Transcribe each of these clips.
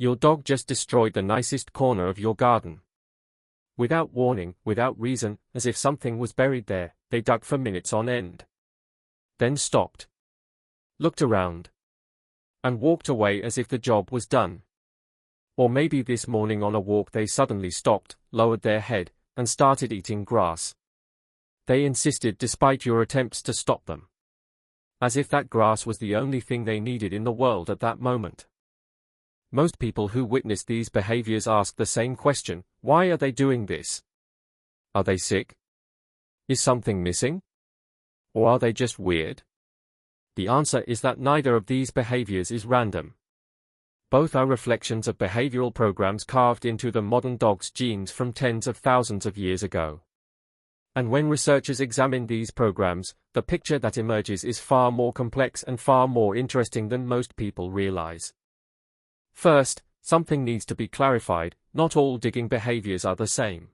Your dog just destroyed the nicest corner of your garden. Without warning, without reason, as if something was buried there, they dug for minutes on end. Then stopped. Looked around. And walked away as if the job was done. Or maybe this morning on a walk they suddenly stopped, lowered their head, and started eating grass. They insisted despite your attempts to stop them. As if that grass was the only thing they needed in the world at that moment. Most people who witness these behaviors ask the same question: why are they doing this? Are they sick? Is something missing? Or are they just weird? The answer is that neither of these behaviors is random. Both are reflections of behavioral programs carved into the modern dog's genes from tens of thousands of years ago. And when researchers examine these programs, the picture that emerges is far more complex and far more interesting than most people realize. First, something needs to be clarified: not all digging behaviors are the same.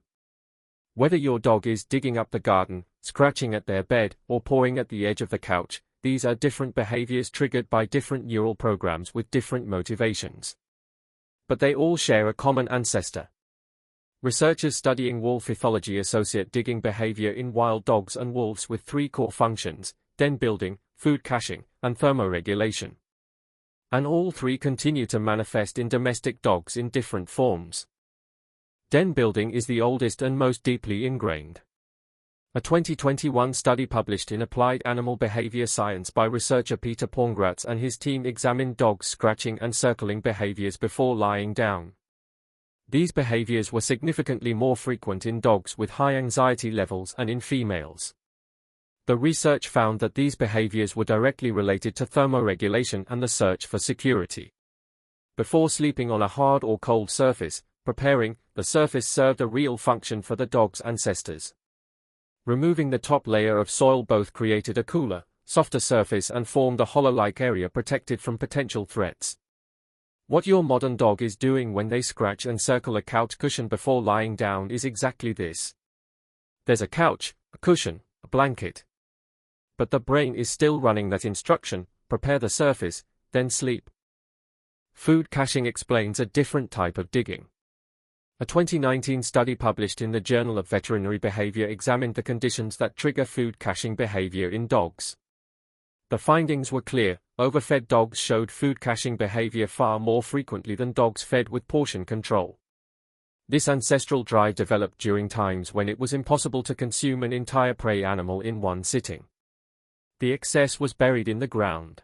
Whether your dog is digging up the garden, scratching at their bed, or pawing at the edge of the couch, these are different behaviors triggered by different neural programs with different motivations. But they all share a common ancestor. Researchers studying wolf ethology associate digging behavior in wild dogs and wolves with three core functions: den building, food caching, and thermoregulation. And all three continue to manifest in domestic dogs in different forms. Den building is the oldest and most deeply ingrained. A 2021 study published in Applied Animal Behavior Science by researcher Peter Pongratz and his team examined dogs' scratching and circling behaviors before lying down. These behaviors were significantly more frequent in dogs with high anxiety levels and in females. The research found that these behaviors were directly related to thermoregulation and the search for security. Before sleeping on a hard or cold surface, preparing, the surface served a real function for the dog's ancestors. Removing the top layer of soil both created a cooler, softer surface and formed a hollow-like area protected from potential threats. What your modern dog is doing when they scratch and circle a couch cushion before lying down is exactly this. There's a couch, a cushion, a blanket. But the brain is still running that instruction: prepare the surface, then sleep. Food caching explains a different type of digging. A 2019 study published in the Journal of Veterinary Behavior examined the conditions that trigger food caching behavior in dogs. The findings were clear: overfed dogs showed food caching behavior far more frequently than dogs fed with portion control. This ancestral drive developed during times when it was impossible to consume an entire prey animal in one sitting. The excess was buried in the ground.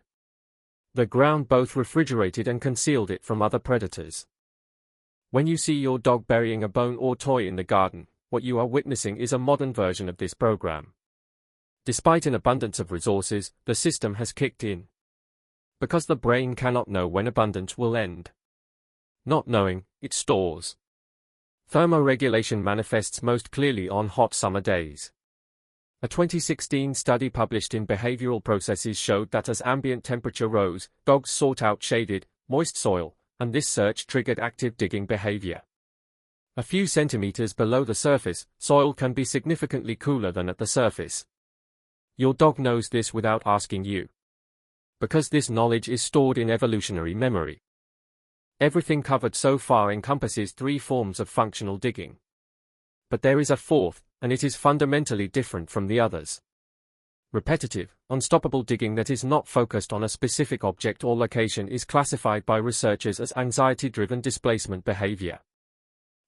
The ground both refrigerated and concealed it from other predators. When you see your dog burying a bone or toy in the garden, what you are witnessing is a modern version of this program. Despite an abundance of resources, the system has kicked in. Because the brain cannot know when abundance will end. Not knowing, it stores. Thermoregulation manifests most clearly on hot summer days. A 2016 study published in Behavioral Processes showed that as ambient temperature rose, dogs sought out shaded, moist soil, and this search triggered active digging behavior. A few centimeters below the surface, soil can be significantly cooler than at the surface. Your dog knows this without asking you. Because this knowledge is stored in evolutionary memory. Everything covered so far encompasses three forms of functional digging. But there is a fourth, and it is fundamentally different from the others. Repetitive, unstoppable digging that is not focused on a specific object or location is classified by researchers as anxiety-driven displacement behavior.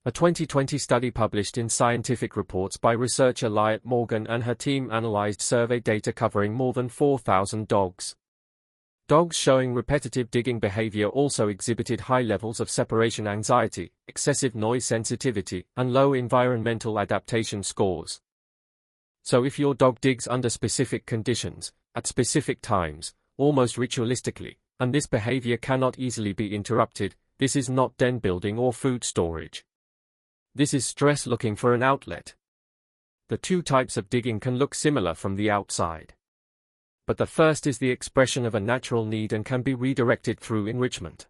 A 2020 study published in Scientific Reports by researcher Lyot Morgan and her team analyzed survey data covering more than 4,000 dogs. Dogs showing repetitive digging behavior also exhibited high levels of separation anxiety, excessive noise sensitivity, and low environmental adaptation scores. So if your dog digs under specific conditions, at specific times, almost ritualistically, and this behavior cannot easily be interrupted, this is not den building or food storage. This is stress looking for an outlet. The two types of digging can look similar from the outside. But the first is the expression of a natural need and can be redirected through enrichment.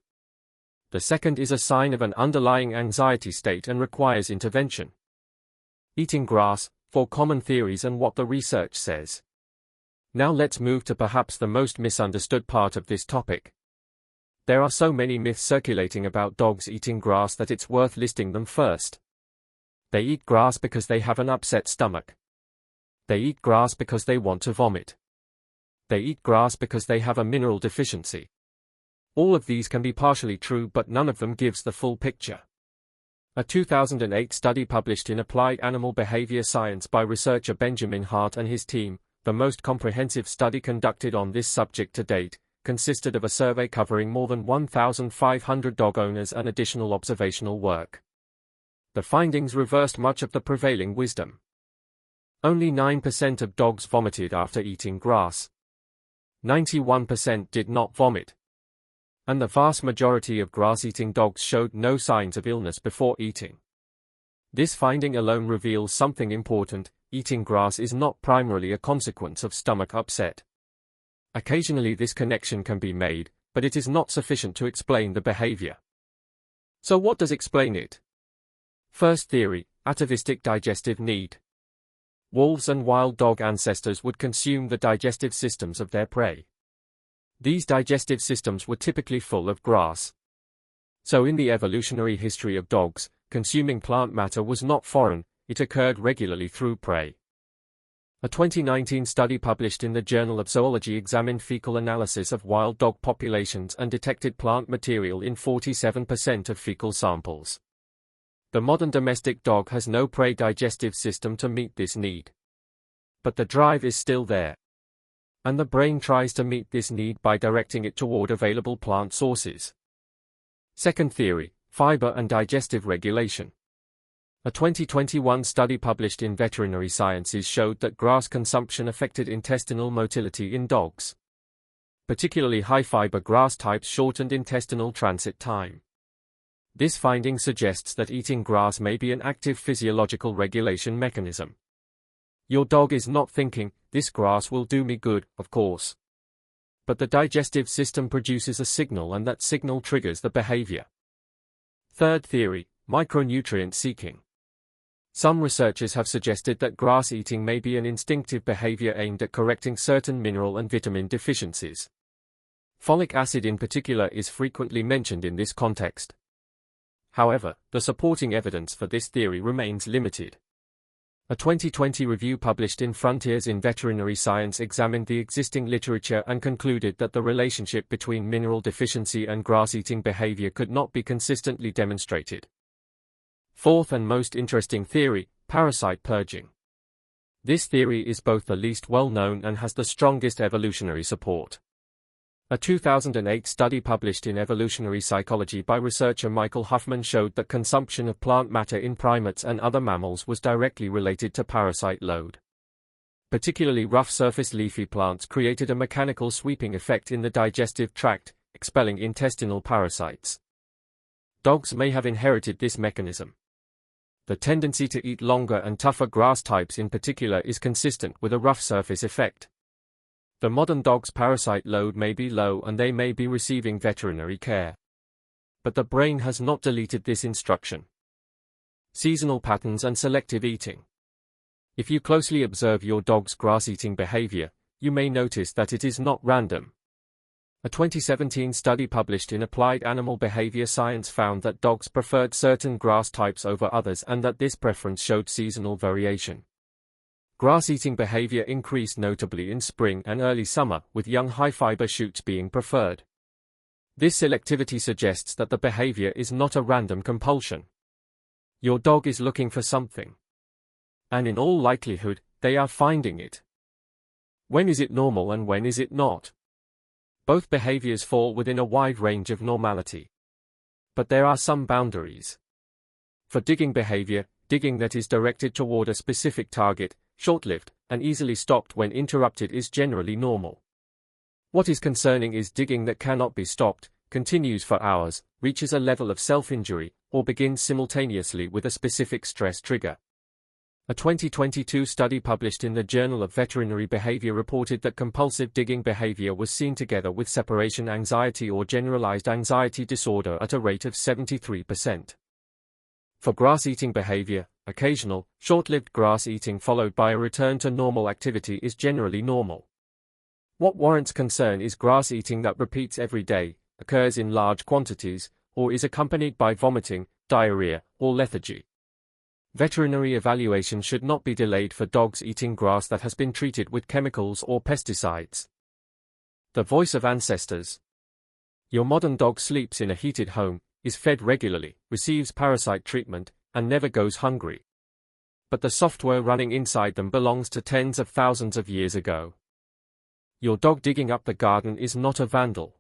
The second is a sign of an underlying anxiety state and requires intervention. Eating grass, 4 common theories and what the research says. Now let's move to perhaps the most misunderstood part of this topic. There are so many myths circulating about dogs eating grass that it's worth listing them first. They eat grass because they have an upset stomach. They eat grass because they want to vomit. They eat grass because they have a mineral deficiency. All of these can be partially true, but none of them gives the full picture. A 2008 study published in Applied Animal Behavior Science by researcher Benjamin Hart and his team, the most comprehensive study conducted on this subject to date, consisted of a survey covering more than 1,500 dog owners and additional observational work. The findings reversed much of the prevailing wisdom. Only 9% of dogs vomited after eating grass. 91% did not vomit. And the vast majority of grass-eating dogs showed no signs of illness before eating. This finding alone reveals something important: eating grass is not primarily a consequence of stomach upset. Occasionally this connection can be made, but it is not sufficient to explain the behavior. So what does explain it? First theory, atavistic digestive need. Wolves and wild dog ancestors would consume the digestive systems of their prey. These digestive systems were typically full of grass. So in the evolutionary history of dogs, consuming plant matter was not foreign, it occurred regularly through prey. A 2019 study published in the Journal of Zoology examined fecal analysis of wild dog populations and detected plant material in 47% of fecal samples. The modern domestic dog has no prey digestive system to meet this need. But the drive is still there. And the brain tries to meet this need by directing it toward available plant sources. Second theory, fiber and digestive regulation. A 2021 study published in Veterinary Sciences showed that grass consumption affected intestinal motility in dogs. Particularly high-fiber grass types shortened intestinal transit time. This finding suggests that eating grass may be an active physiological regulation mechanism. Your dog is not thinking, "This grass will do me good," of course. But the digestive system produces a signal, and that signal triggers the behavior. Third theory, micronutrient seeking. Some researchers have suggested that grass eating may be an instinctive behavior aimed at correcting certain mineral and vitamin deficiencies. Folic acid in particular is frequently mentioned in this context. However, the supporting evidence for this theory remains limited. A 2020 review published in Frontiers in Veterinary Science examined the existing literature and concluded that the relationship between mineral deficiency and grass-eating behavior could not be consistently demonstrated. Fourth and most interesting theory, parasite purging. This theory is both the least well-known and has the strongest evolutionary support. A 2008 study published in Evolutionary Psychology by researcher Michael Huffman showed that consumption of plant matter in primates and other mammals was directly related to parasite load. Particularly rough surface leafy plants created a mechanical sweeping effect in the digestive tract, expelling intestinal parasites. Dogs may have inherited this mechanism. The tendency to eat longer and tougher grass types in particular is consistent with a rough surface effect. The modern dog's parasite load may be low and they may be receiving veterinary care. But the brain has not deleted this instruction. Seasonal patterns and selective eating. If you closely observe your dog's grass-eating behavior, you may notice that it is not random. A 2017 study published in Applied Animal Behavior Science found that dogs preferred certain grass types over others and that this preference showed seasonal variation. Grass-eating behavior increased notably in spring and early summer, with young high-fiber shoots being preferred. This selectivity suggests that the behavior is not a random compulsion. Your dog is looking for something. And in all likelihood, they are finding it. When is it normal and when is it not? Both behaviors fall within a wide range of normality. But there are some boundaries. For digging behavior, digging that is directed toward a specific target, short-lived, and easily stopped when interrupted is generally normal. What is concerning is digging that cannot be stopped, continues for hours, reaches a level of self-injury, or begins simultaneously with a specific stress trigger. A 2022 study published in the Journal of Veterinary Behavior reported that compulsive digging behavior was seen together with separation anxiety or generalized anxiety disorder at a rate of 73%. For grass-eating behavior, occasional, short-lived grass eating followed by a return to normal activity is generally normal. What warrants concern is grass eating that repeats every day, occurs in large quantities, or is accompanied by vomiting, diarrhea, or lethargy. Veterinary evaluation should not be delayed for dogs eating grass that has been treated with chemicals or pesticides. The voice of ancestors. Your modern dog sleeps in a heated home, is fed regularly, receives parasite treatment, and never goes hungry. But the software running inside them belongs to tens of thousands of years ago. Your dog digging up the garden is not a vandal.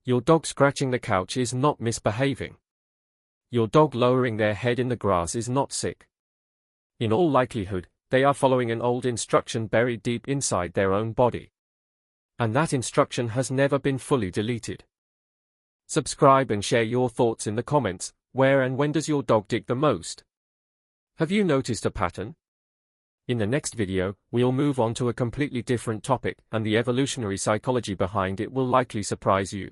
Your dog scratching the couch is not misbehaving. Your dog lowering their head in the grass is not sick. In all likelihood, they are following an old instruction buried deep inside their own body. And that instruction has never been fully deleted. Subscribe and share your thoughts in the comments. Where and when does your dog dig the most? Have you noticed a pattern? In the next video, we'll move on to a completely different topic, and the evolutionary psychology behind it will likely surprise you.